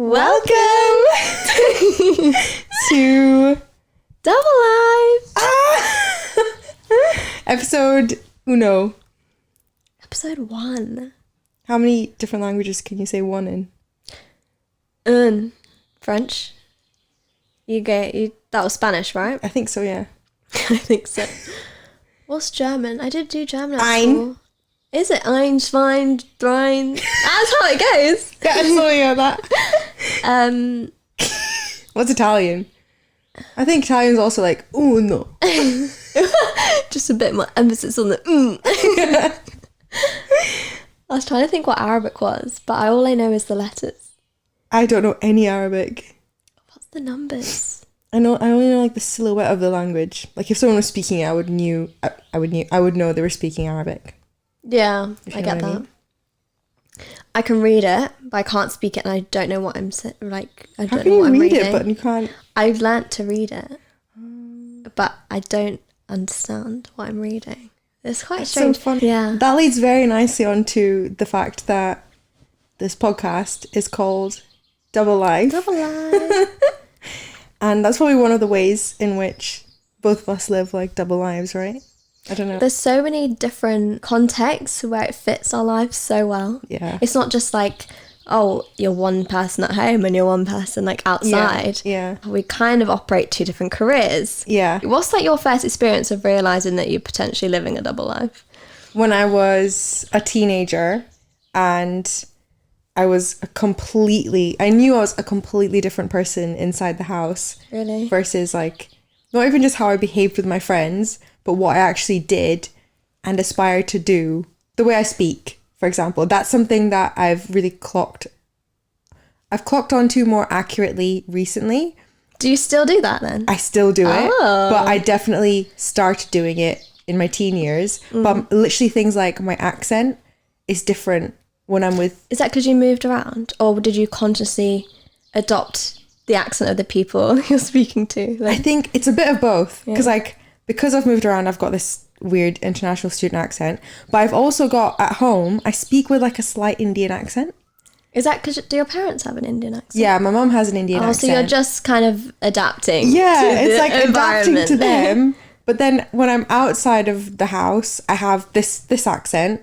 Welcome to Double Life. Episode uno. Episode 1. How many different languages can you say one in? French. That was Spanish, right? I think so, yeah. I think so. What's German? I did do German at Ein. school. Is it ein, zwei, drei? That's how it goes. Yeah, I saw you on that. What's Italian? I think Italian's also like uno. Just a bit more emphasis on the I was trying to think what Arabic was, but all I know is the letters. I don't know any Arabic. What's the numbers? I only know like the silhouette of the language. Like if someone was speaking it, I would know they were speaking Arabic. Yeah, I get what I that. mean. I can read it, but I can't speak it, and I don't know what I'm like. I How don't can know you what I'm read reading. it but you can't? I've learnt to read it, but I don't understand what I'm reading. It's quite strange. So fun. Yeah. That leads very nicely onto the fact that this podcast is called Double Life. Double life. And that's probably one of the ways in which both of us live like double lives, right? I don't know. There's so many different contexts where it fits our lives so well. Yeah. It's not just like, oh, you're one person at home and you're one person like outside. Yeah. We kind of operate two different careers. Yeah. What's like your first experience of realising that you're potentially living a double life? When I was a teenager and I knew I was a completely different person inside the house. Really? Versus like, not even just how I behaved with my friends, but what I actually did and aspired to do. The way I speak, for example, that's something that I've clocked onto more accurately recently. Do you still do that then? I still do it, Oh. but I definitely started doing it in my teen years. But literally things like my accent is different when I'm with... Is that because you moved around, or did you consciously adopt the accent of the people you're speaking to? I think it's a bit of both, because because I've moved around, I've got this weird international student accent, but I've also got, at home, I speak with like a slight Indian accent. Is that because do your parents have an Indian accent? Yeah, my mum has an Indian accent. So you're just kind of adapting. Yeah, to it's the like adapting to environment. them. But then when I'm outside of the house, I have this accent.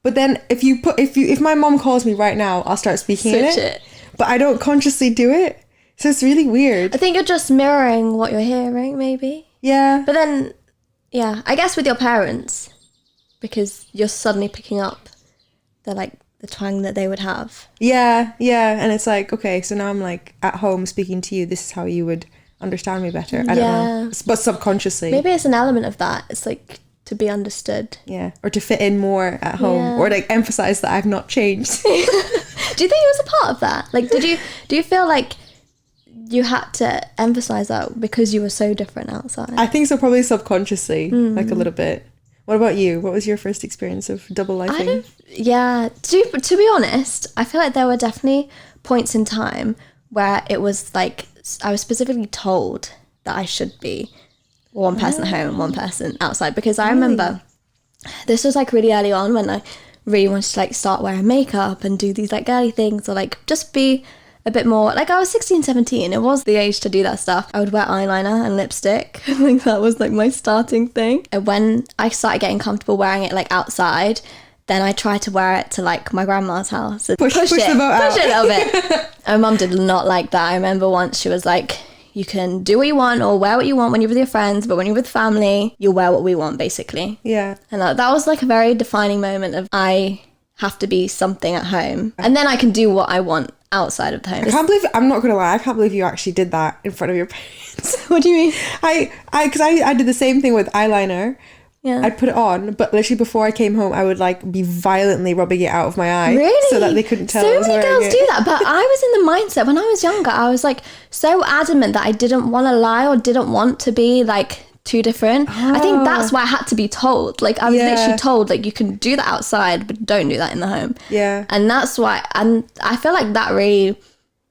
But then if my mum calls me right now, I'll start speaking in Switch it. it. But I don't consciously do it. So it's really weird. I think you're just mirroring what you're hearing, maybe. Yeah. But then, yeah, I guess with your parents, because you're suddenly picking up the twang that they would have. Yeah. And it's like, okay, so now I'm like at home speaking to you. This is how you would understand me better. I don't know. But subconsciously. Maybe it's an element of that. It's like to be understood. Yeah. Or to fit in more at home. Or like emphasize that I've not changed. Do you think it was a part of that? Like, do you feel like you had to emphasize that because you were so different outside? I think so, probably subconsciously, like a little bit. What about you? What was your first experience of double lifing? To be honest, I feel like there were definitely points in time where it was like I was specifically told that I should be one person at home and one person outside, because I remember this was like really early on when I really wanted to like start wearing makeup and do these like girly things, or like just be a bit more like, I was 16, 17. It was the age to do that stuff. I would wear eyeliner and lipstick. I think that was like my starting thing. And when I started getting comfortable wearing it like outside, then I tried to wear it to like my grandma's house and push it a little bit. And Mum did not like that. I remember once she was like, you can do what you want or wear what you want when you're with your friends, but when you're with family, you'll wear what we want, basically. Yeah. And that was like a very defining moment of, I have to be something at home and then I can do what I want outside of the home. I'm not gonna lie, I can't believe you actually did that in front of your parents. What do you mean? Because I did the same thing with eyeliner. Yeah. I'd put it on, but literally before I came home, I would like be violently rubbing it out of my eye. Really? So that they couldn't tell I was wearing it. So many girls do that, but I was in the mindset when I was younger, I was like so adamant that I didn't want to lie or didn't want to be like too different. I think that's why I had to be told. Like I was literally told, like, you can do that outside, but don't do that in the home. Yeah. And that's why, and I feel like that really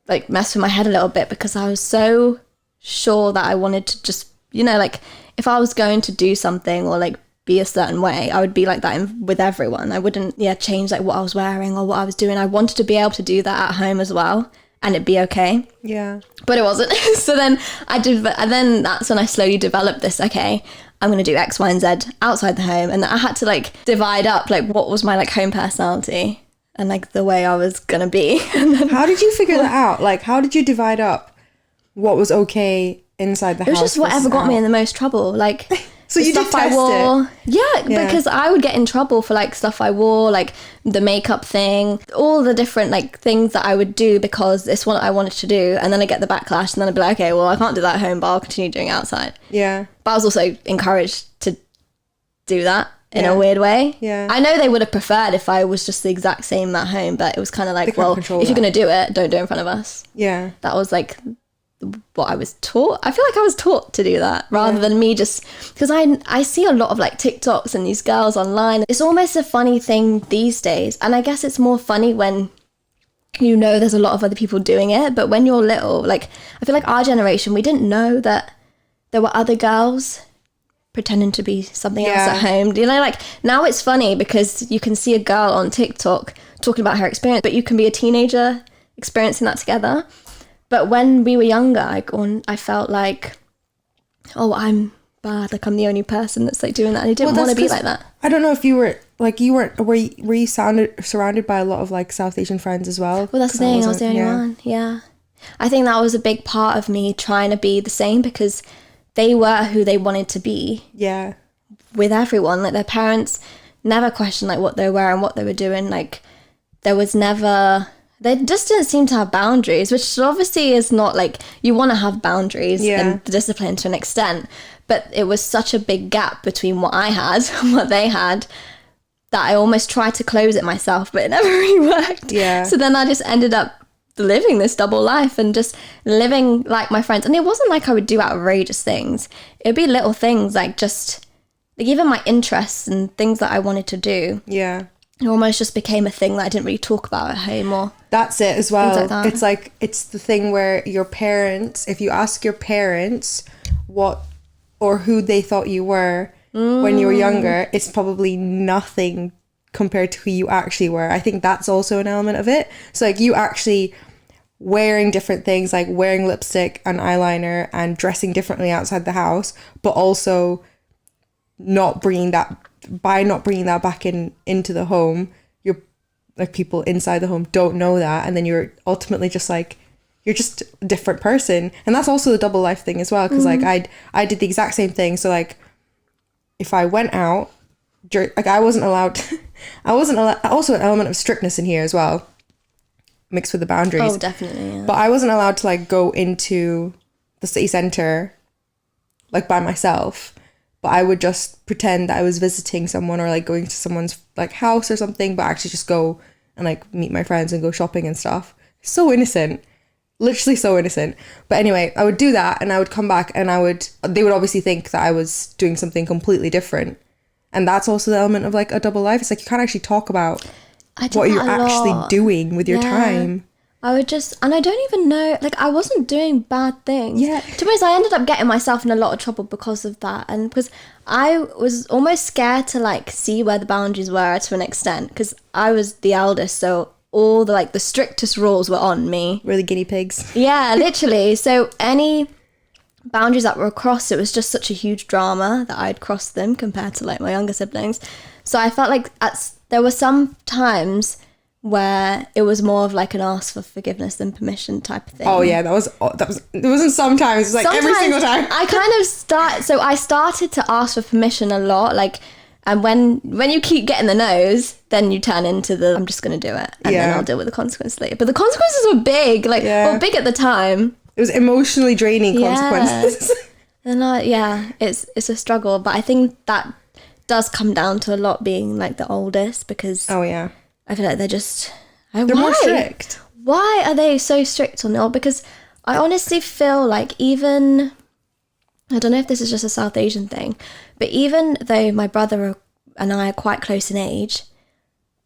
like messed with my head a little bit, because I was so sure that I wanted to just, you know, like if I was going to do something or like be a certain way, I would be like that with everyone. I wouldn't change like what I was wearing or what I was doing. I wanted to be able to do that at home as well. and it'd be okay. Yeah. But it wasn't. So then and then that's when I slowly developed this, okay, I'm going to do X, Y, and Z outside the home. And I had to like divide up like what was my like home personality and like the way I was going to be. And then, how did you figure that out? Like, how did you divide up what was okay inside the house? it was just whatever got me in the most trouble. Like, so you did stuff I test wore. it? Yeah, because I would get in trouble for like stuff I wore, like the makeup thing, all the different like things that I would do because it's what I wanted to do. And then I get the backlash and then I'd be like, okay, well, I can't do that at home, but I'll continue doing it outside. Yeah. But I was also encouraged to do that in Yeah. a weird way. Yeah. I know they would have preferred if I was just the exact same at home, but it was kind of They like, can't well, if control you're that. going to do it, don't do it in front of us. Yeah. That was like what I was taught. I feel like I was taught to do that rather than me just, because I see a lot of like TikToks and these girls online. It's almost a funny thing these days. And I guess it's more funny when you know there's a lot of other people doing it. But when you're little, like I feel like our generation, we didn't know that there were other girls pretending to be something else Yeah. at home. You know, like now it's funny because you can see a girl on TikTok talking about her experience, but you can be a teenager experiencing that together. But when we were younger, I felt like, oh, I'm bad. Like I'm the only person that's like doing that. And I didn't want to be like that. I don't know if you were like were you surrounded by a lot of like South Asian friends as well? Well, that's the thing. I was the only one. Yeah. I think that was a big part of me trying to be the same because they were who they wanted to be Yeah. with everyone. Like their parents never questioned like what they were and what they were doing. Like there was never, they just didn't seem to have boundaries, which obviously is not like, you want to have boundaries and discipline to an extent, but it was such a big gap between what I had and what they had that I almost tried to close it myself, but it never really worked. Yeah. So then I just ended up living this double life and just living like my friends. And it wasn't like I would do outrageous things. It would be little things like just like even my interests and things that I wanted to do. Yeah. It almost just became a thing that I didn't really talk about at home or That's it as well. Things like that. It's like, it's the thing where your parents, if you ask your parents what or who they thought you were when you were younger, it's probably nothing compared to who you actually were. I think that's also an element of it. So like you actually wearing different things, like wearing lipstick and eyeliner and dressing differently outside the house, but also not bringing that back into the home. You're like, people inside the home don't know that, and then you're ultimately just like, you're just a different person. And that's also the double life thing as well, because like I did the exact same thing. So like if I went out, like I wasn't allowed also an element of strictness in here as well, mixed with the boundaries. Oh, definitely, yeah. But I wasn't allowed to like go into the city centre like by myself, but I would just pretend that I was visiting someone or like going to someone's like house or something, but actually just go and like meet my friends and go shopping and stuff. So innocent, literally so innocent. But anyway, I would do that and I would come back and they would obviously think that I was doing something completely different. And that's also the element of like a double life. It's like you can't actually talk about what you're actually doing with your time. I would just, and I don't even know, like I wasn't doing bad things. Yeah. To be honest, I ended up getting myself in a lot of trouble because of that. And because I was almost scared to like see where the boundaries were to an extent, because I was the eldest. So all the like the strictest rules were on me. We're the guinea pigs. Yeah, literally. So any boundaries that were crossed, it was just such a huge drama that I'd crossed them compared to like my younger siblings. So I felt like there were some times where it was more of like an ask for forgiveness than permission type of thing. Oh yeah, that was it wasn't sometimes, it was like every single time. I kind of I started to ask for permission a lot, like, and when you keep getting the no's, then you turn into the I'm just going to do it and then I'll deal with the consequences later. But the consequences were big, like well, big at the time. It was emotionally draining consequences. And it's a struggle, but I think that does come down to a lot being like the oldest, because Oh yeah. I feel like they're More strict. Why are they so strict on it? Because I honestly feel like even, I don't know if this is just a South Asian thing, but even though my brother and I are quite close in age,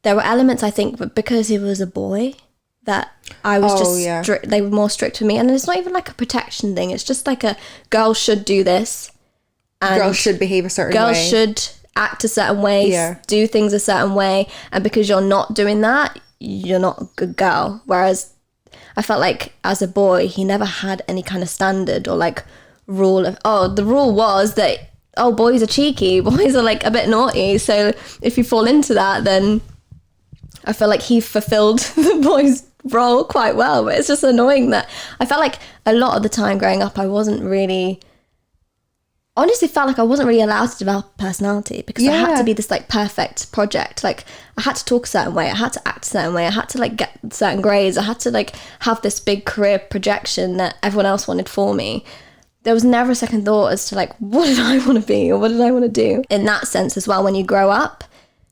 there were elements, I think, but because he was a boy, that I was they were more strict with me. And it's not even like a protection thing. It's just like a girl should do this. And girls should behave a certain way. Girls should act a certain way, do things a certain way. And because you're not doing that, you're not a good girl. Whereas I felt like as a boy, he never had any kind of standard or like rule of, the rule was that, boys are cheeky, boys are like a bit naughty. So if you fall into that, then I feel like he fulfilled the boy's role quite well. But it's just annoying that I felt like a lot of the time growing up, I honestly felt like I wasn't really allowed to develop a personality because I had to be this like perfect project. Like I had to talk a certain way, I had to act a certain way, I had to like get certain grades, I had to like have this big career projection that everyone else wanted for me. There was never a second thought as to like, what did I want to be or what did I want to do? In that sense as well, when you grow up,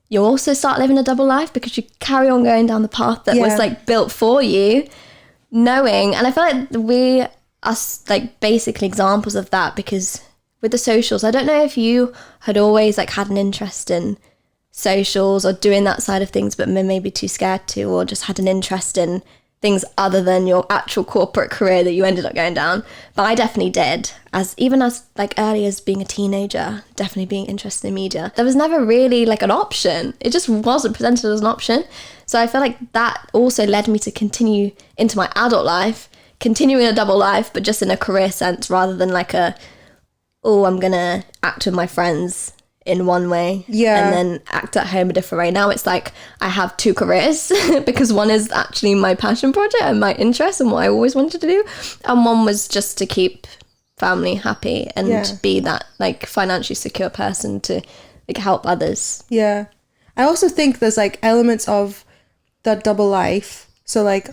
you also start living a double life because you carry on going down the path that was like built for you, knowing, and I feel like we are like basically examples of that because with the socials, I don't know if you had always like had an interest in socials or doing that side of things, but maybe too scared to, or just had an interest in things other than your actual corporate career that you ended up going down. But I definitely did, even as like early as being a teenager, definitely being interested in media. There was never really like an option. It just wasn't presented as an option. So I feel like that also led me to continue into my adult life, continuing a double life, but just in a career sense rather than like I'm gonna act with my friends in one way and then act at home a different way. Now it's like I have two careers because one is actually my passion project and my interest and what I always wanted to do, and one was just to keep family happy and be that like financially secure person to like help others. I also think there's like elements of that double life, so like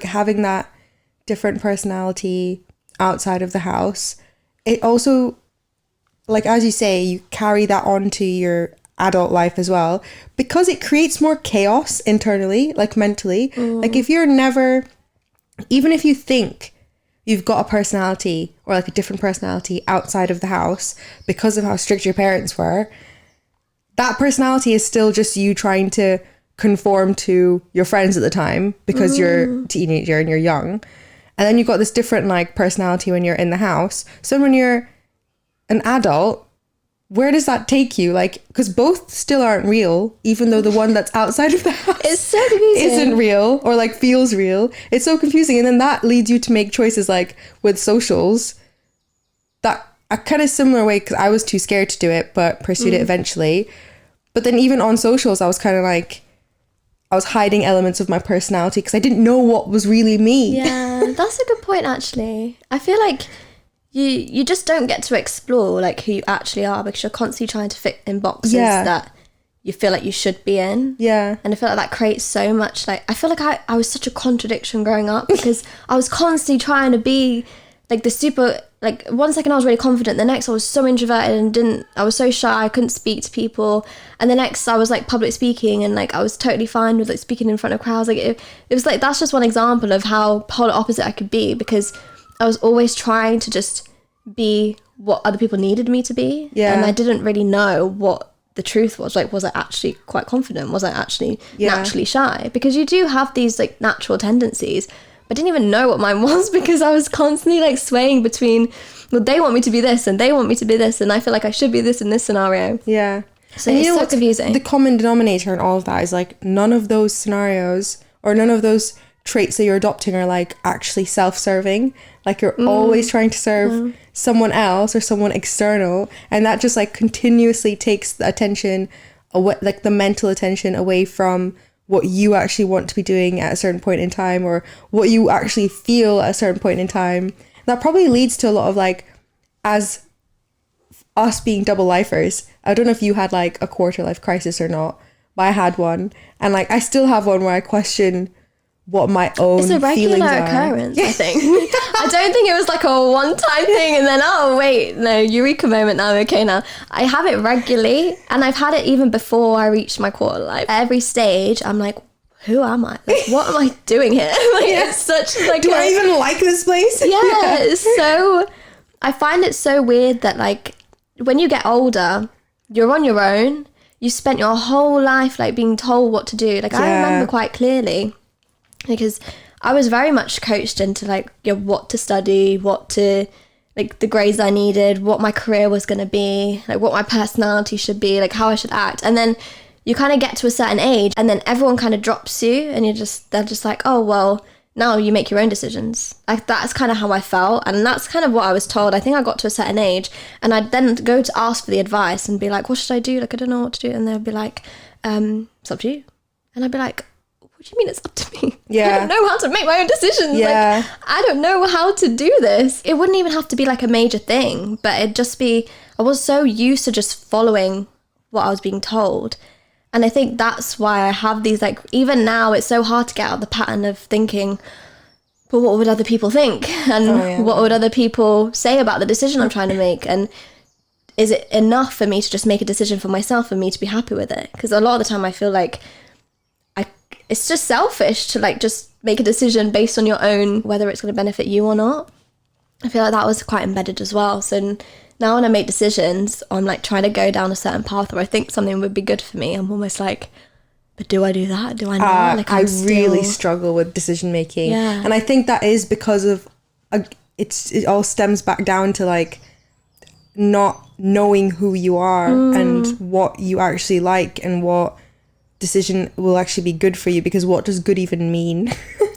having that different personality outside of the house. It also, like, as you say, you carry that on to your adult life as well because it creates more chaos internally, like mentally. Like if you're never, even if you think you've got a personality or like a different personality outside of the house because of how strict your parents were, that personality is still just you trying to conform to your friends at the time because you're a teenager and you're young. And then you've got this different like personality when you're in the house. So when you're an adult, where does that take you? Like, because both still aren't real, even though the one that's outside of the house it's so confusing. Isn't real or like feels real. It's so confusing. And then that leads you to make choices like with socials that a kind of similar way, because I was too scared to do it, but pursued it eventually. But then even on socials, I was kind of like, I was hiding elements of my personality because I didn't know what was really me. Yeah, that's a good point, actually. I feel like you just don't get to explore like who you actually are because you're constantly trying to fit in boxes that you feel like you should be in. Yeah. And I feel like that creates so much, like, I feel like I was such a contradiction growing up because I was constantly trying to be like the super, like one second I was really confident, the next I was so introverted and I was so shy, I couldn't speak to people, and the next I was like public speaking and like I was totally fine with like speaking in front of crowds. Like it was like, that's just one example of how polar opposite I could be because I was always trying to just be what other people needed me to be. And I didn't really know what the truth was. Like, was I actually quite confident? Was I actually naturally shy? Because you do have these like natural tendencies. I didn't even know what mine was because I was constantly like swaying between, well, they want me to be this and they want me to be this and I feel like I should be this in this scenario. Yeah. So and it's so confusing. The common denominator in all of that is like none of those scenarios or none of those traits that you're adopting are like actually self-serving. Like you're always trying to serve someone else or someone external, and that just like continuously takes the attention away, like the mental attention away from what you actually want to be doing at a certain point in time or what you actually feel at a certain point in time. That probably leads to a lot of like, as us being double lifers, I don't know if you had like a quarter life crisis or not, but I had one, and like I still have one where I question what my own feelings are. It's a regular occurrence, I think. I don't think it was like a one-time thing and then, oh, wait, no, eureka moment, now I'm okay now. I have it regularly, and I've had it even before I reached my quarter life. Every stage, I'm like, who am I? Like, what am I doing here? Like, it's such like do I even like this place? Yeah, so I find it so weird that like when you get older, you're on your own. You spent your whole life like being told what to do. Like I remember quite clearly, because I was very much coached into like what to study, what to like the grades I needed, what my career was going to be, like what my personality should be, like how I should act. And then you kind of get to a certain age and then everyone kind of drops you and they're just like, oh, well, now you make your own decisions. Like, that's kind of how I felt, and that's kind of what I was told. I think I got to a certain age, and I'd then go to ask for the advice and be like, what should I do? Like, I don't know what to do. And they'd be like, it's up to you. And I'd be like, what do you mean it's up to me? Yeah. I don't know how to make my own decisions. Yeah. Like, I don't know how to do this. It wouldn't even have to be like a major thing, but it'd just be, I was so used to just following what I was being told. And I think that's why I have these, like, even now it's so hard to get out of the pattern of thinking, but what would other people think? And what would other people say about the decision I'm trying to make? And is it enough for me to just make a decision for myself and me to be happy with it? Because a lot of the time I feel like it's just selfish to like just make a decision based on your own, whether it's going to benefit you or not. I feel like that was quite embedded as well. So now when I make decisions, I'm like trying to go down a certain path or I think something would be good for me, I'm almost like, but do I do that? Do I not? Like, I really struggle with decision making. Yeah. And I think that is because of, it all stems back down to like not knowing who you are and what you actually like and what decision will actually be good for you, because what does good even mean?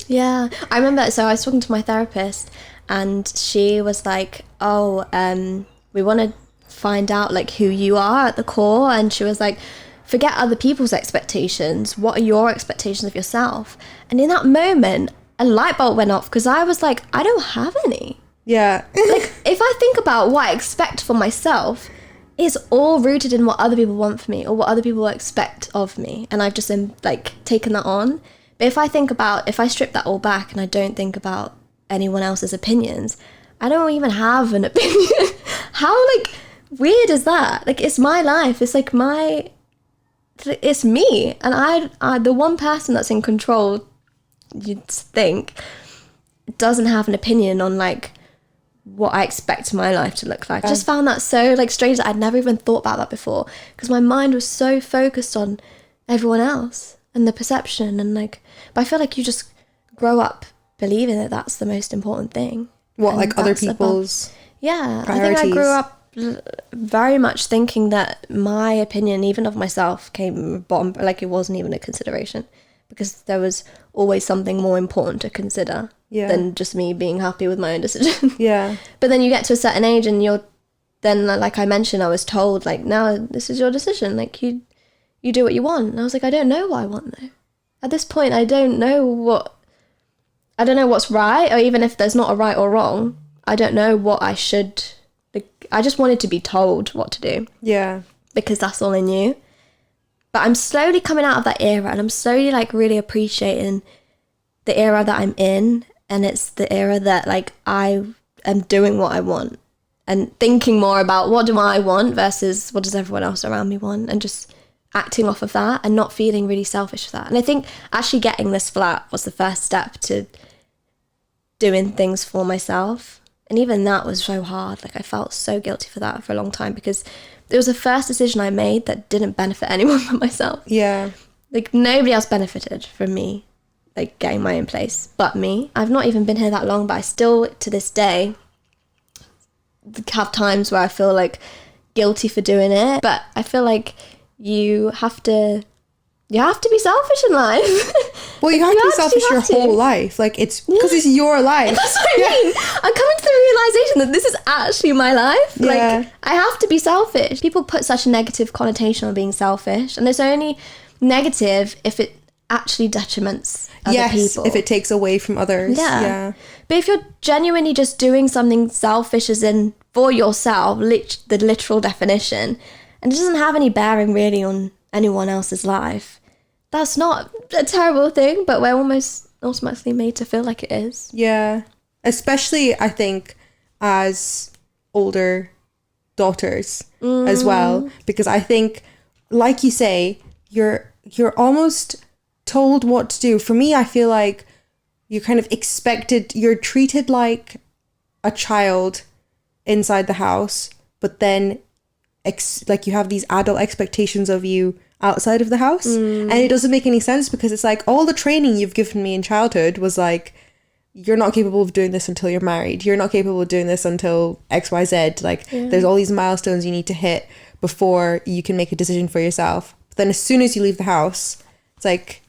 Yeah, I remember, so I was talking to my therapist and she was like, we want to find out like who you are at the core. And she was like, forget other people's expectations, what are your expectations of yourself? And in that moment a light bulb went off, because I was like, I don't have any. Yeah. Like, if I think about what I expect for myself, it's all rooted in what other people want for me or what other people expect of me. And I've just like taken that on. But if I think about, if I strip that all back and I don't think about anyone else's opinions, I don't even have an opinion. How like weird is that? Like, it's my life. It's like it's me. And I the one person that's in control, you'd think, doesn't have an opinion on like what I expect my life to look like. I just found that so like strange that I'd never even thought about that before, because my mind was so focused on everyone else and the perception and like, but I feel like you just grow up believing that that's the most important thing. What, like other people's priorities. I think I grew up very much thinking that my opinion, even of myself, came bottom, like it wasn't even a consideration, because there was always something more important to consider than just me being happy with my own decision. Yeah. But then you get to a certain age and you're then, like I mentioned, I was told like, now this is your decision, like you do what you want. And I was like, I don't know what I want though. At this point I don't know what's right, or even if there's not a right or wrong, I don't know what I should, like, I just wanted to be told what to do. Yeah. Because that's all I knew. But I'm slowly coming out of that era, and I'm slowly like really appreciating the era that I'm in. And it's the era that like I am doing what I want and thinking more about what do I want versus what does everyone else around me want, and just acting off of that and not feeling really selfish for that. And I think actually getting this flat was the first step to doing things for myself. And even that was so hard. Like, I felt so guilty for that for a long time, because it was the first decision I made that didn't benefit anyone but myself. Yeah. Like, nobody else benefited from me, like, getting my own place but me. I've not even been here that long, but I still, to this day, have times where I feel, like, guilty for doing it. But I feel like you have to be selfish in life. Well, you have to be selfish your whole life. Like, it's because it's your life. That's what I mean. I'm coming to the realization that this is actually my life. Yeah. Like, I have to be selfish. People put such a negative connotation on being selfish, and it's only negative if it actually detriments other people. If it takes away from others. Yeah. But if you're genuinely just doing something selfish as in for yourself, the literal definition, and it doesn't have any bearing really on anyone else's life, that's not a terrible thing, but we're almost automatically made to feel like it is. Yeah. Especially, I think, as older daughters as well. Because I think, like you say, you're almost told what to do. For me, I feel like you're kind of expected, you're treated like a child inside the house, but then like you have these adult expectations of you outside of the house. And it doesn't make any sense, because it's like all the training you've given me in childhood was like, you're not capable of doing this until you're married, you're not capable of doing this until XYZ, like there's all these milestones you need to hit before you can make a decision for yourself. But then as soon as you leave the house, it's like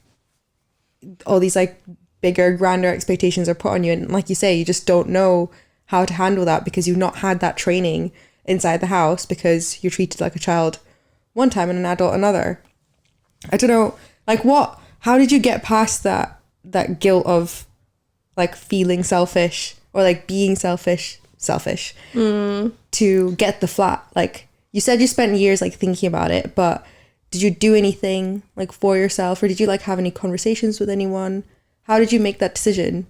all these like bigger, grander expectations are put on you. And like you say, you just don't know how to handle that because you've not had that training inside the house because you're treated like a child one time and an adult another. I don't know, like how did you get past that guilt of like feeling selfish or like being selfish to get the flat? Like you said you spent years like thinking about it, but did you do anything like for yourself, or did you like have any conversations with anyone? How did you make that decision?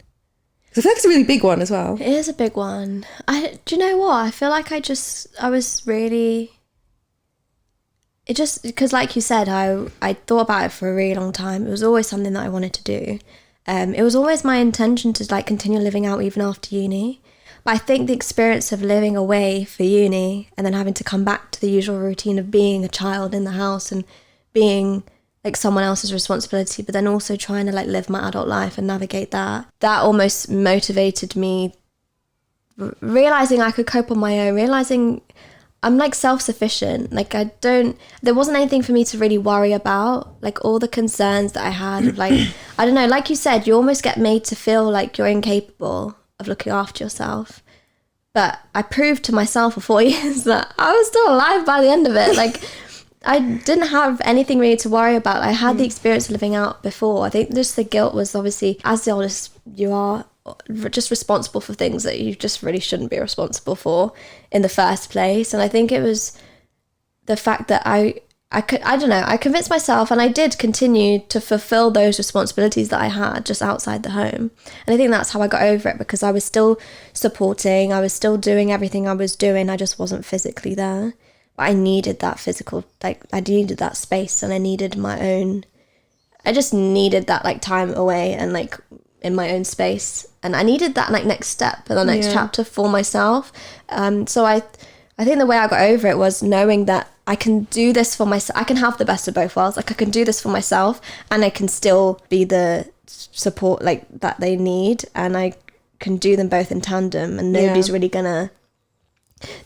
Because I feel like it's a really big one as well. It is a big one. Do you know what? I feel like I was really... It just... Because like you said, I thought about it for a really long time. It was always something that I wanted to do. It was always my intention to like continue living out even after uni. But I think the experience of living away for uni and then having to come back to the usual routine of being a child in the house and being like someone else's responsibility, but then also trying to like live my adult life and navigate that almost motivated me, realizing I could cope on my own, realizing I'm like self-sufficient. Like there wasn't anything for me to really worry about. Like all the concerns that I had of like, I don't know, like you said, you almost get made to feel like you're incapable of looking after yourself. But I proved to myself for 4 years that I was still alive by the end of it. Like I didn't have anything really to worry about. I had the experience of living out before. I think just the guilt was obviously, as the oldest, you are just responsible for things that you just really shouldn't be responsible for in the first place. And I think it was the fact that I don't know, I convinced myself, and I did continue to fulfill those responsibilities that I had just outside the home. And I think that's how I got over it, because I was still supporting, I was still doing everything I was doing, I just wasn't physically there. But I needed that physical, like I needed that space, and I needed I just needed that like time away and like in my own space. And I needed that like next step and the next chapter for myself. So I think the way I got over it was knowing that I can do this for myself. I can have the best of both worlds. Like I can do this for myself, and I can still be the support like that they need, and I can do them both in tandem, and nobody's really gonna...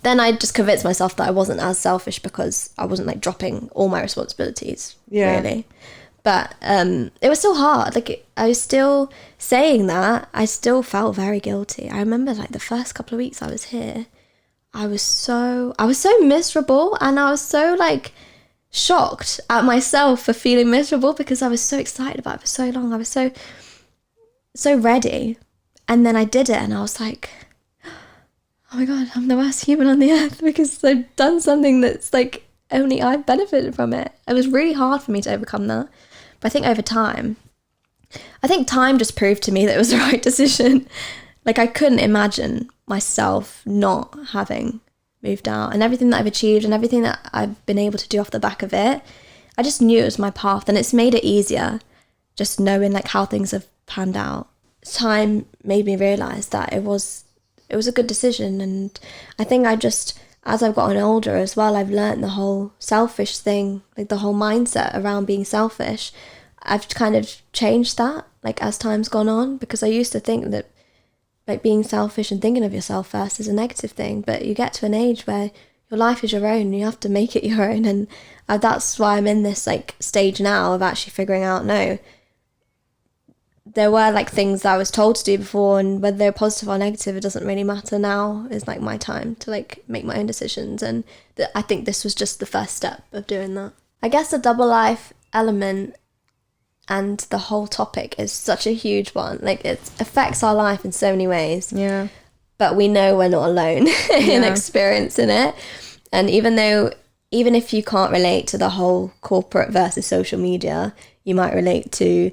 Then I just convinced myself that I wasn't as selfish because I wasn't like dropping all my responsibilities, really. But it was still hard. Like I was still saying that, I still felt very guilty. I remember like the first couple of weeks I was here, I was so miserable, and I was so like shocked at myself for feeling miserable because I was so excited about it for so long. I was so ready. And then I did it, and I was like, oh my God, I'm the worst human on the earth because I've done something that's like only I've benefited from it. It was really hard for me to overcome that. But I think over time, time just proved to me that it was the right decision. Like I couldn't imagine myself not having moved out, and everything that I've achieved and everything that I've been able to do off the back of it, I just knew it was my path, and it's made it easier just knowing like how things have panned out. Time made me realise that it was a good decision. And I think as I've gotten older as well, I've learnt the whole selfish thing, like the whole mindset around being selfish. I've kind of changed that like as time's gone on, because I used to think that like being selfish and thinking of yourself first is a negative thing, but you get to an age where your life is your own and you have to make it your own. And that's why I'm in this like stage now of actually figuring out, no, there were like things that I was told to do before, and whether they're positive or negative, it doesn't really matter. Now is like my time to like make my own decisions, and I think this was just the first step of doing that. I guess the double life element and the whole topic is such a huge one. Like it affects our life in so many ways. Yeah. But we know we're not alone in experiencing it. And even if you can't relate to the whole corporate versus social media, you might relate to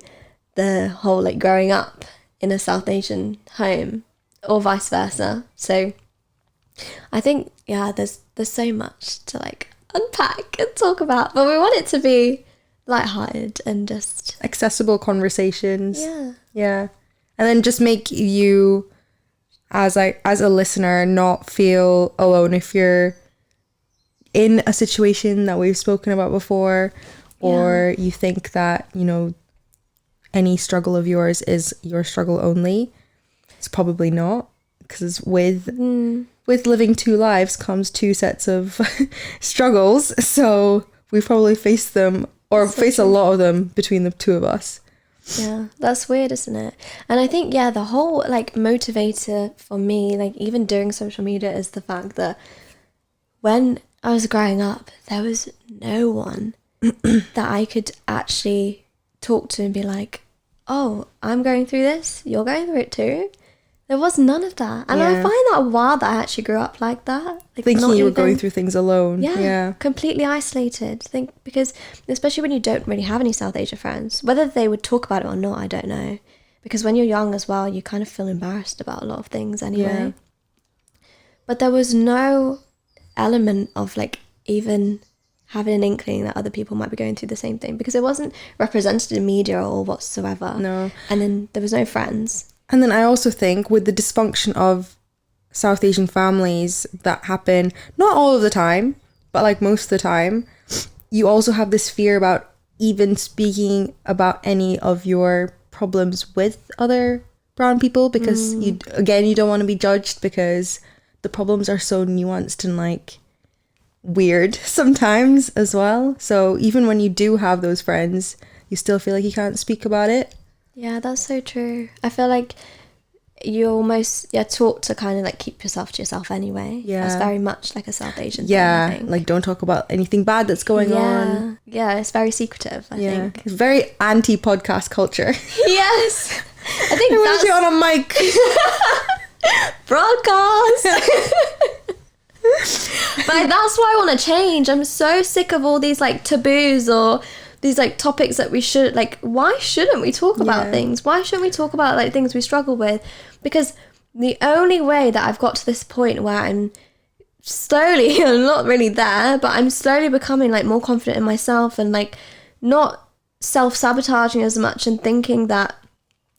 the whole like growing up in a South Asian home or vice versa. So I think there's so much to like unpack and talk about, but we want it to be lighthearted and just accessible conversations. And then just make you as a listener not feel alone if you're in a situation that we've spoken about before, or you think that, you know, any struggle of yours is your struggle only. It's probably not, because with living two lives comes two sets of struggles. So we probably face them, or face a lot of them between the two of us. Yeah, that's weird, isn't it? And I think, yeah, the whole like motivator for me, like even doing social media, is the fact that when I was growing up, there was no one that I could actually talk to and be like, oh, I'm going through this, you're going through it too. There was none of that. And I Yeah. find that wild that I actually grew up like that. Like Thinking not you were even- going through things alone. Yeah, Yeah. completely isolated. Because especially when you don't really have any South Asia friends, whether they would talk about it or not, I don't know. Because when you're young as well, you kind of feel embarrassed about a lot of things anyway. Yeah. But there was no element of like even having an inkling that other people might be going through the same thing, because it wasn't represented in media or whatsoever. No. And then there was no friends. And then I also think with the dysfunction of South Asian families that happen, not all of the time, but like most of the time, you also have this fear about even speaking about any of your problems with other brown people, because you don't want to be judged, because the problems are so nuanced and like weird sometimes as well. So even when you do have those friends, you still feel like you can't speak about it. Yeah, that's so true. I feel like you're taught to kind of like keep yourself to yourself anyway. Yeah. That's very much like a South Asian Yeah, thing, I think. like don't talk about anything bad that's going on. Yeah, it's very secretive, I think. It's very anti-podcast culture. Yes! I think I want to that's be on a mic. broadcast! But that's why I want to change. I'm so sick of all these like taboos or these like topics that we should like. Why shouldn't we talk about things? Why shouldn't we talk about like things we struggle with? Because the only way that I've got to this point where I'm slowly, I'm not really there, but I'm slowly becoming like more confident in myself and like not self-sabotaging as much and thinking that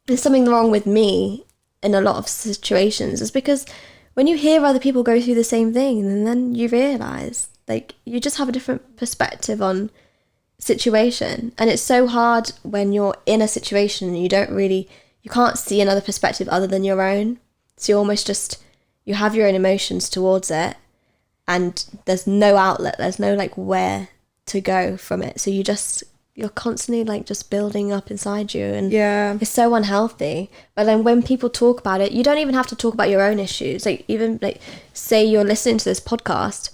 there's something wrong with me in a lot of situations, is because when you hear other people go through the same thing, and then you realize like you just have a different perspective on situation. And it's so hard when you're in a situation and you can't see another perspective other than your own. So you almost just, you have your own emotions towards it and there's no outlet, there's no like where to go from it. So you're constantly like just building up inside you, and it's so unhealthy. But then when people talk about it, you don't even have to talk about your own issues. Like even like say you're listening to this podcast,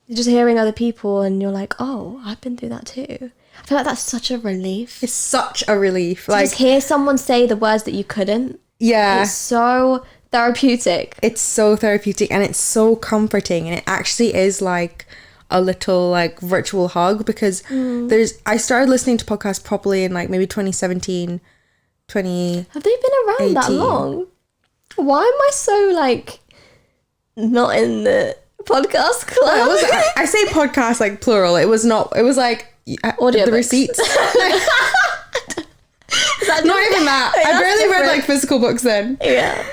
you're just hearing other people and you're like, oh, I've been through that too. I feel like that's such a relief. It's such a relief. To Like just hear someone say the words that you couldn't. Yeah. It's so therapeutic. It's so therapeutic and it's so comforting, and it actually is like a little like virtual hug, because I started listening to podcasts properly in like maybe 2017, 2018. Have they been around that long? Why am I so like not in the podcast club? I say podcast like plural. It was not. It was like Audio the books. receipts. Not even that. I barely read like physical books then. Yeah.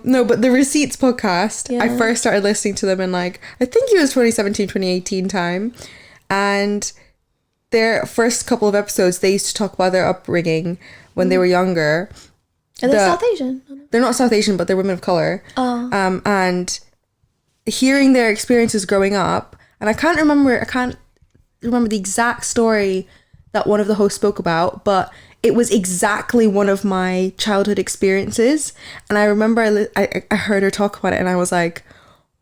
No, but the Receipts podcast, Yeah. I first started listening to them in like, I think it was 2017, 2018 time. And their first couple of episodes, they used to talk about their upbringing when they were younger. Are they South Asian? They're not South Asian, but they're women of color. Oh. And hearing their experiences growing up, and I can't remember the exact story that one of the hosts spoke about, but it was exactly one of my childhood experiences. And I remember I heard her talk about it and I was like,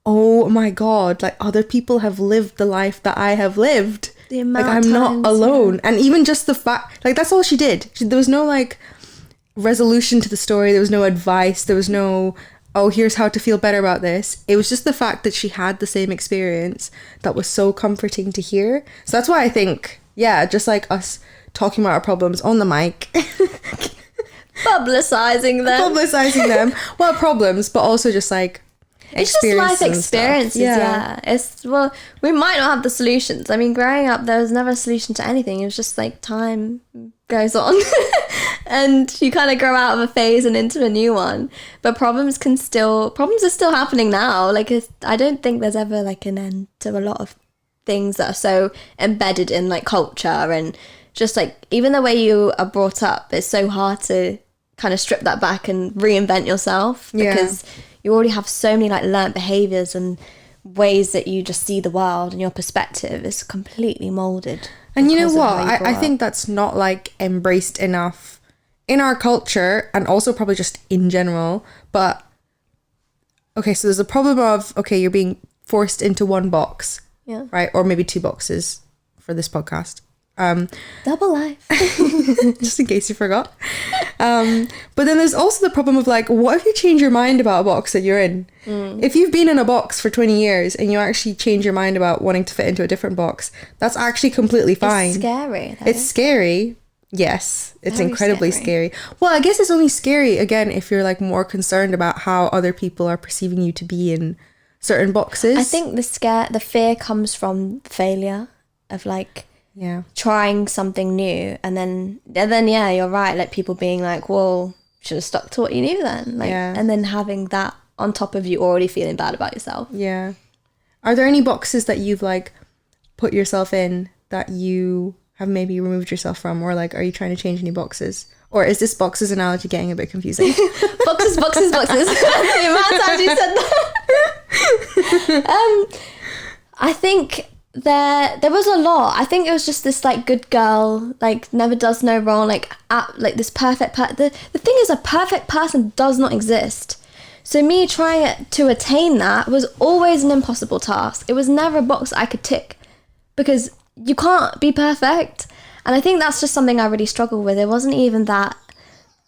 oh my God, like other people have lived the life that I have lived. The amount like I'm of not times, alone. And even just the fact, like that's all she did. There was no like resolution to the story. There was no advice. There was no, oh, here's how to feel better about this. It was just the fact that she had the same experience that was so comforting to hear. So that's why I think, yeah, just like us talking about our problems on the mic. Publicizing them. Well, problems, but also just like It's just life experiences, Yeah. It's, well, we might not have the solutions. I mean, growing up, there was never a solution to anything. It was just like time goes on and you kind of grow out of a phase and into a new one. But problems are still happening now. Like, I don't think there's ever like an end to a lot of things that are so embedded in like culture, and just like even the way you are brought up, it's so hard to kind of strip that back and reinvent yourself, because you already have so many like learnt behaviors and ways that you just see the world, and your perspective is completely molded. And you know what? I think that's not like embraced enough in our culture, and also probably just in general, but okay, so there's a problem of, okay, you're being forced into one box, Yeah. right? Or maybe two boxes for this podcast. Double life. Just in case you forgot. But then there's also the problem of like, what if you change your mind about a box that you're in? If you've been in a box for 20 years and you actually change your mind about wanting to fit into a different box, that's actually completely fine. It's scary, though. It's scary. Yes, it's Very incredibly scary. Well, I guess it's only scary, again, if you're like more concerned about how other people are perceiving you to be in certain boxes. I think the fear comes from failure of like trying something new, and then yeah, you're right. Like people being like, "Well, should have stuck to what you knew then." Like, and then having that on top of you already feeling bad about yourself. Yeah. Are there any boxes that you've like put yourself in that you have maybe removed yourself from, or like, are you trying to change any boxes? Or is this boxes analogy getting a bit confusing? boxes. The amount of times you said that. I think there was a lot. I think it was just this like good girl, like never does no wrong, like this perfect the thing is, a perfect person does not exist. So me trying to attain that was always an impossible task. It was never a box I could tick, because you can't be perfect. And I think that's just something I really struggled with. It wasn't even that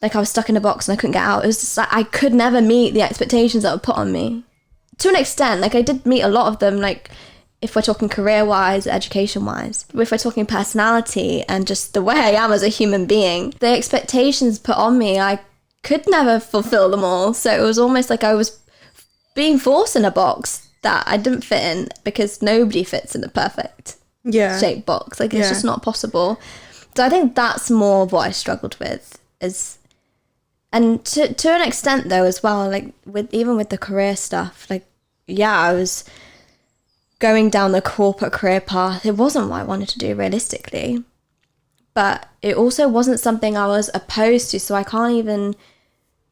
like I was stuck in a box and I couldn't get out. It was just like I could never meet the expectations that were put on me. To an extent, like I did meet a lot of them, like if we're talking career-wise, education-wise, if we're talking personality and just the way I am as a human being, the expectations put on me, I could never fulfill them all. So it was almost like I was being forced in a box that I didn't fit in, because nobody fits in a perfect shaped box. Like it's just not possible. So I think that's more of what I struggled with, and to an extent though as well, like with the career stuff, like I was going down the corporate career path. It wasn't what I wanted to do realistically, but it also wasn't something I was opposed to, so I can't even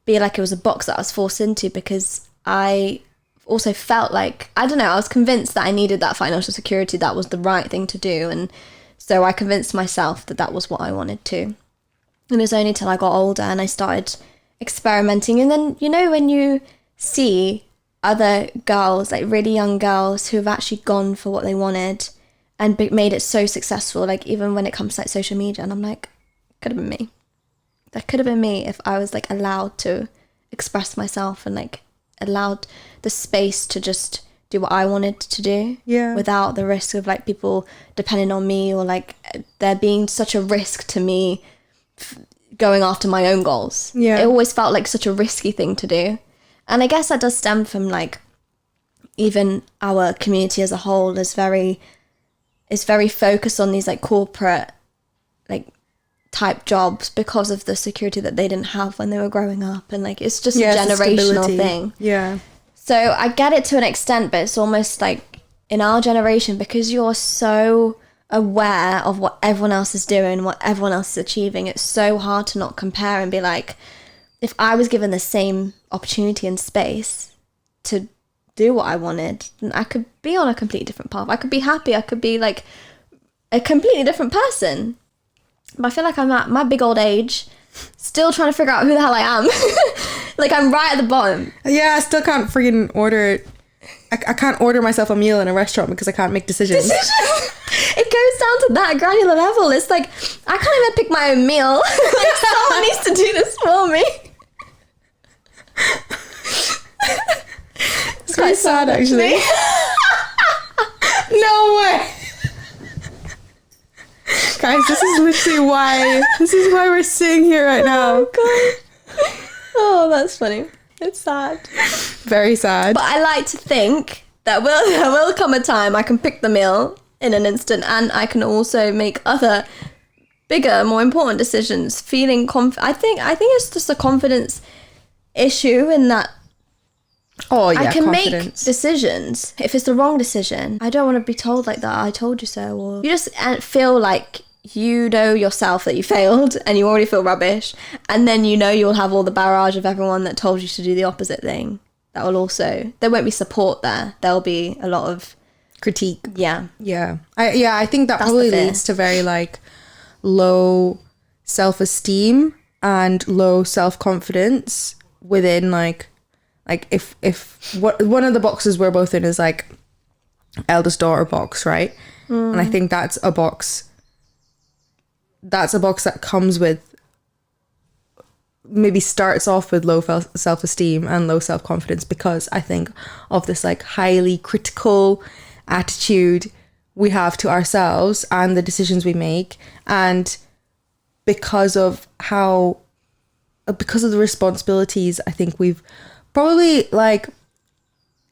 be like it was a box that I was forced into, because I also felt like, I don't know, I was convinced that I needed that financial security. That was the right thing to do, and so I convinced myself that that was what I wanted to. And it was only till I got older and I started experimenting, and then when you see other girls, like really young girls who have actually gone for what they wanted and made it so successful, like even when it comes to like social media, and I'm like, could have been me. That could have been me if I was like allowed to express myself and like allowed the space to just do what I wanted to do, without the risk of like people depending on me, or like there being such a risk to me going after my own goals. It always felt like such a risky thing to do. And I guess that does stem from like even our community as a whole is very focused on these like corporate like type jobs because of the security that they didn't have when they were growing up, and like it's just a generational thing. So I get it to an extent, but it's almost like in our generation, because you're so aware of what everyone else is doing, what everyone else is achieving, it's so hard to not compare and be like, if I was given the same opportunity and space to do what I wanted, then I could be on a completely different path. I could be happy. I could be like a completely different person. But I feel like I'm at my big old age, still trying to figure out who the hell I am. Like I'm right at the bottom. Yeah, I still can't freaking order. I can't order myself a meal in a restaurant because I can't make decisions. It goes down to that granular level. It's like, I can't even pick my own meal. Like someone needs to do this for me. It's quite sad actually. No way. Guys, this is literally why we're sitting here right now. Oh god. Oh, that's funny. It's sad. Very sad. But I like to think that there will come a time I can pick the meal in an instant, and I can also make other bigger, more important decisions. Feeling I think it's just a confidence issue in that I can make decisions. If it's the wrong decision, I don't want to be told like that, I told you so, or you just feel like you know yourself that you failed and you already feel rubbish, and then you'll have all the barrage of everyone that told you to do the opposite thing. That will also, there won't be support there. There'll be a lot of critique. Yeah. I think that probably leads to very like low self-esteem, and low self-confidence within like if what one of the boxes we're both in is like eldest daughter box, right? And I think that's a box that comes with, maybe starts off with low self-esteem and low self-confidence, because I think of this like highly critical attitude we have to ourselves and the decisions we make, and because of the responsibilities, I think we've probably like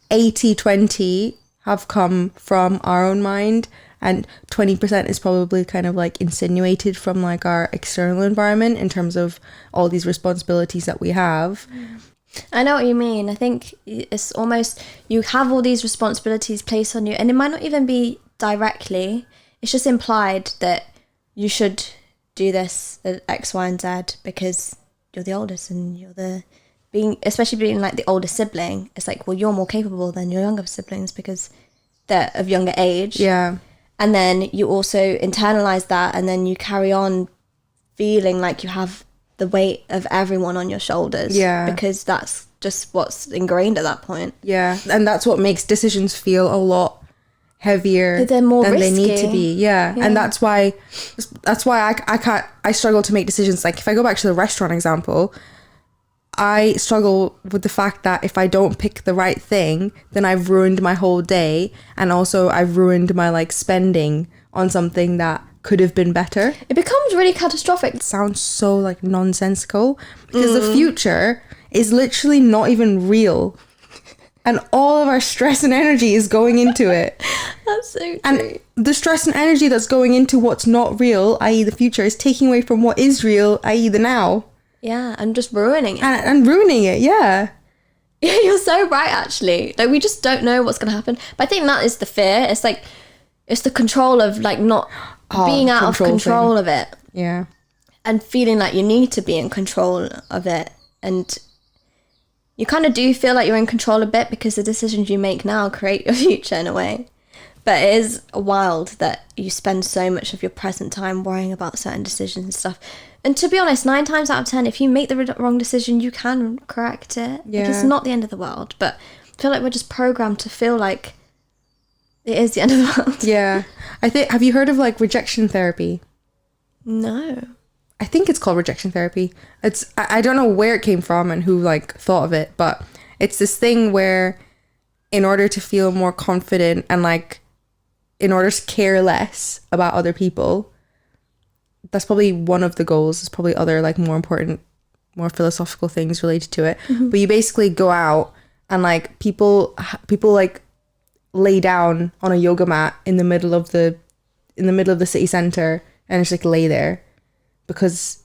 80-20 have come from our own mind, and 20% is probably kind of like insinuated from like our external environment in terms of all these responsibilities that we have. I know what you mean. I think it's almost, you have all these responsibilities placed on you, and it might not even be directly, it's just implied that you should do this at X, Y, and Z because you're the oldest, and especially being like the older sibling, it's like, well, you're more capable than your younger siblings because they're of younger age. Yeah. And then you also internalize that, and then you carry on feeling like you have the weight of everyone on your shoulders. Yeah. Because that's just what's ingrained at that point. Yeah. And that's what makes decisions feel a lot heavier They're more than risky. they need to be. Yeah. And that's why I struggle to make decisions. Like if I go back to the restaurant example, I struggle with the fact that if I don't pick the right thing, then I've ruined my whole day, and also I've ruined my like spending on something that could have been better. It becomes really catastrophic. It sounds so like nonsensical, because the future is literally not even real, and all of our stress and energy is going into it. That's so true. And the stress and energy that's going into what's not real, i.e. the future, is taking away from what is real, i.e. the now. Yeah, and just ruining it. And ruining it, yeah. Yeah, you're so right, actually. Like, we just don't know what's going to happen. But I think that is the fear. It's like, it's the control of, like, not being out of control of it. Yeah. And feeling like you need to be in control of it. And you kind of do feel like you're in control a bit, because the decisions you make now create your future in a way. But it is wild that you spend so much of your present time worrying about certain decisions and stuff. And to be honest, 9 times out of 10, if you make the wrong decision, you can correct it. Yeah. Like, it's not the end of the world. But I feel like we're just programmed to feel like it is the end of the world. Yeah. Have you heard of like rejection therapy? No. I think it's called rejection therapy. I don't know where it came from and who like thought of it, but it's this thing where in order to feel more confident and like in order to care less about other people, that's probably one of the goals. There's probably other like more important, more philosophical things related to it. Mm-hmm. But you basically go out and like people like lay down on a yoga mat in the middle of the city center and just like lay there, because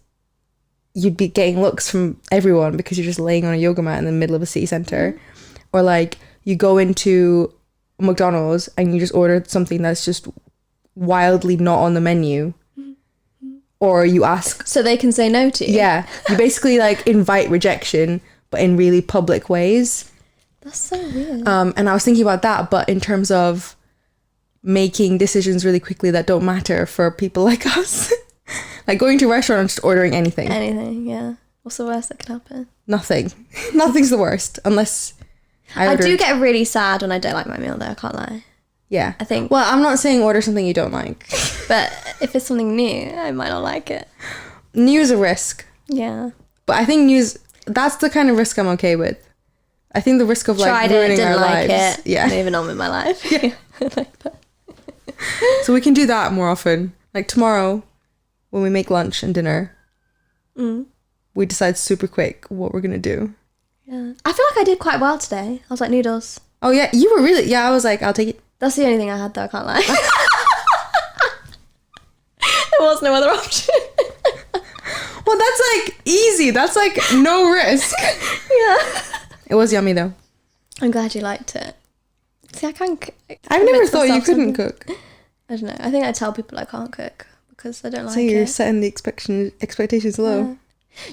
you'd be getting looks from everyone because you're just laying on a yoga mat in the middle of a city center. Mm-hmm. Or like you go into McDonald's and you just order something that's just wildly not on the menu. Or you ask, so they can say no to you. Yeah, you basically like invite rejection, but in really public ways. That's so weird. And I was thinking about that, but in terms of making decisions really quickly that don't matter for people like us. Like going to a restaurant and just ordering anything. Anything, yeah. What's the worst that can happen? Nothing. Nothing's the worst, unless I do get really sad when I don't like my meal, though, I can't lie. Yeah. I think. Well, I'm not saying order something you don't like. But if it's something new, I might not like it. New is a risk. Yeah. But I think that's the kind of risk I'm okay with. I think the risk of like ruining our lives. It. Yeah. Moving on with my life. Yeah. Like that. So we can do that more often. Like tomorrow, when we make lunch and dinner, we decide super quick what we're gonna do. Yeah. I feel like I did quite well today. I was like, noodles. Oh yeah, you were really. Yeah, I was like, I'll take it. That's the only thing I had, though. I can't lie. There was no other option. Well, that's like easy. That's like no risk. Yeah. It was yummy though. I'm glad you liked it. See, I can cook. I've never thought you couldn't cook. I don't know. I think I tell people I can't cook because I don't like it. So you're setting the expectations low. Yeah.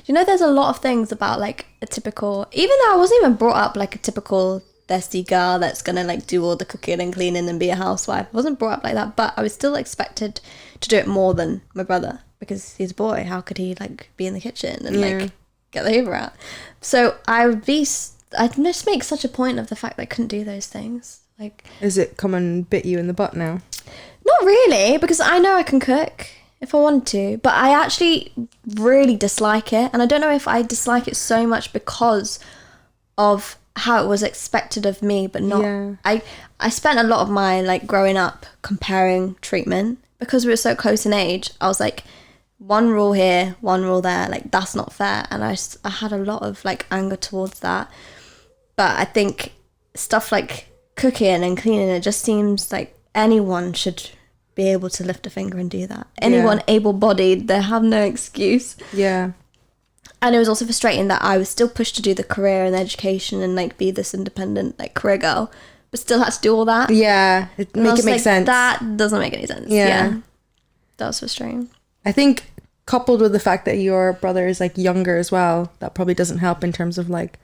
You know, there's a lot of things about like a typical, even though I wasn't even brought up like a typical thirsty girl that's gonna like do all the cooking and cleaning and be a housewife. I wasn't brought up like that, but I was still expected to do it more than my brother because he's a boy. How could he like be in the kitchen and Yeah. like get the Hoover out? So I'd just make such a point of the fact that I couldn't do those things. Like, Is it come and bit you in the butt now? not really, because I know I can cook if I wanted to, but I actually really dislike it, and I don't know if I dislike it so much because of how it was expected of me, but not. Yeah. I spent a lot of my like growing up comparing treatment because we were so close in age. I was like, one rule here, one rule there, like that's not fair, and I had a lot of like anger towards that. But I think stuff like cooking and cleaning, it just seems like anyone should be able to lift a finger and do that. Anyone able-bodied, they have no excuse. Yeah. And it was also frustrating that I was still pushed to do the career and the education and like be this independent like career girl, but still had to do all that. Yeah. Make it make sense. That doesn't make any sense. Yeah. That was frustrating. I think coupled with the fact that your brother is like younger as well, that probably doesn't help in terms of like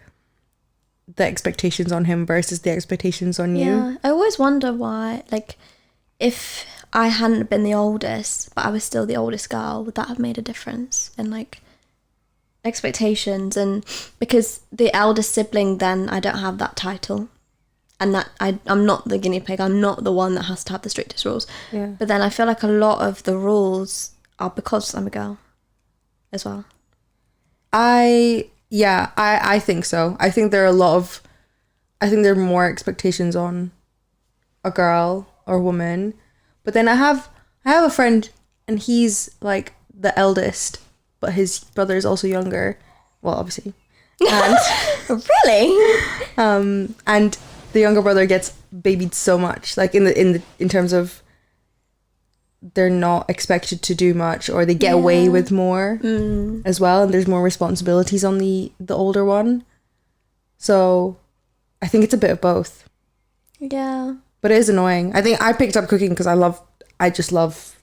the expectations on him versus the expectations on you. Yeah. I always wonder why, like, if I hadn't been the oldest, but I was still the oldest girl, would that have made a difference in like expectations? And because the eldest sibling, then I don't have that title, and that I'm not the guinea pig. I'm not the one that has to have the strictest rules. Yeah. But then I feel like a lot of the rules are because I'm a girl as well. I think so. I think there are more expectations on a girl or woman. But then I have a friend, and he's like the eldest, but his brother is also younger. Well, obviously. And Really? and the younger brother gets babied so much, like in terms of they're not expected to do much, or they get away with more as well, and there's more responsibilities on the older one. So I think it's a bit of both. Yeah. But it is annoying. I think I picked up cooking because I just love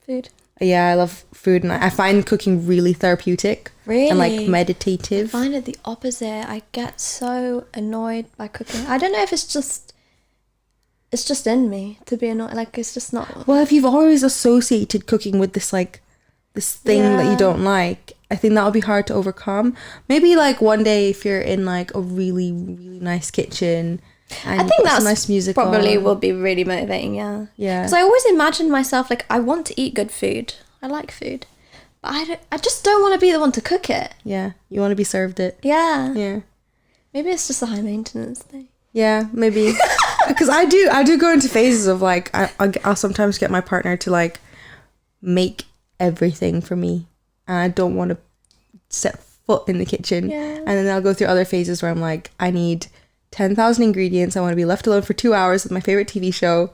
Food. Yeah, I love food, and I find cooking really therapeutic. Really? And like meditative. I find it the opposite. I get so annoyed by cooking. I don't know if it's just in me to be annoyed. Like, it's just not. Well, if you've always associated cooking with this thing that you don't like, I think that would be hard to overcome. Maybe like one day if you're in like a really, really nice kitchen and I think that's nice music probably on. will be really motivating, yeah. Yeah. Because I always imagine myself like, I want to eat good food. I like food. But I just don't want to be the one to cook it. Yeah, you want to be served it. Yeah. Yeah. Maybe it's just a high maintenance thing. Yeah, maybe. Because I do go into phases of like, I'll sometimes get my partner to like make everything for me, and I don't want to set foot in the kitchen. Yeah. And then I'll go through other phases where I'm like, I need 10,000 ingredients. I want to be left alone for 2 hours with my favorite TV show,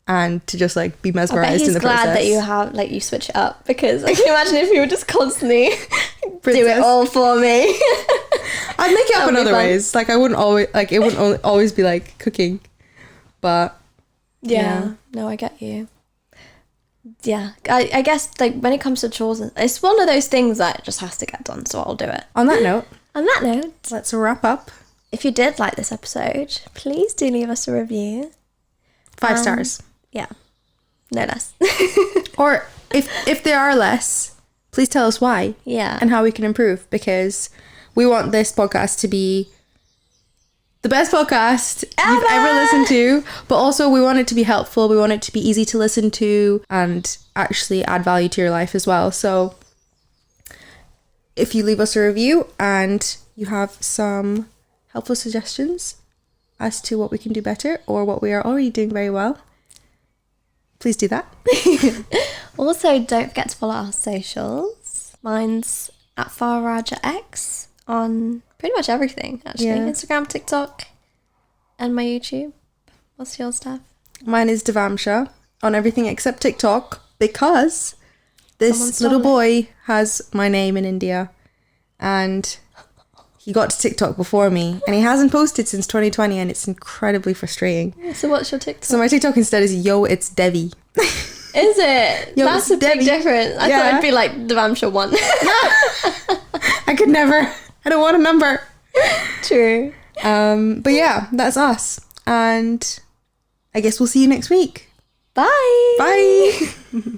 and to just like be I bet mesmerized he's in the glad process. that you have, like, you switch it up, because I can imagine if you were just constantly do Princess. it all for me. I'd make it up That in would be other fun. ways. Like I wouldn't always like it wouldn't always be like cooking, but Yeah. No, I get you. Yeah. I guess, like, when it comes to chores, it's one of those things that just has to get done, so I'll do it. on that note, On that note, let's wrap up. if you did like this episode, please do leave us a review. 5 stars. Yeah. No less. Or if there are less, please tell us why. Yeah. And how we can improve, because we want this podcast to be the best podcast you've ever listened to, but also we want it to be helpful. We want it to be easy to listen to and actually add value to your life as well. So if you leave us a review and you have some helpful suggestions as to what we can do better or what we are already doing very well, please do that. Also, don't forget to follow our socials. Mine's at FarRajaX on pretty much everything, actually. Yeah. Instagram, TikTok, and my YouTube. What's your stuff? Mine is Devamsha on everything except TikTok, because this Someone little stole boy has my name in India, and he got to TikTok before me, and he hasn't posted since 2020, and it's incredibly frustrating. So what's your TikTok? So my TikTok instead is Yo, it's Devi. Is it? Yo, That's it's a big Debbie. difference. I Yeah. thought it'd be like Devamsha 1. I could never. I don't want a number. True. But yeah, that's us, and I guess we'll see you next week. Bye. Bye.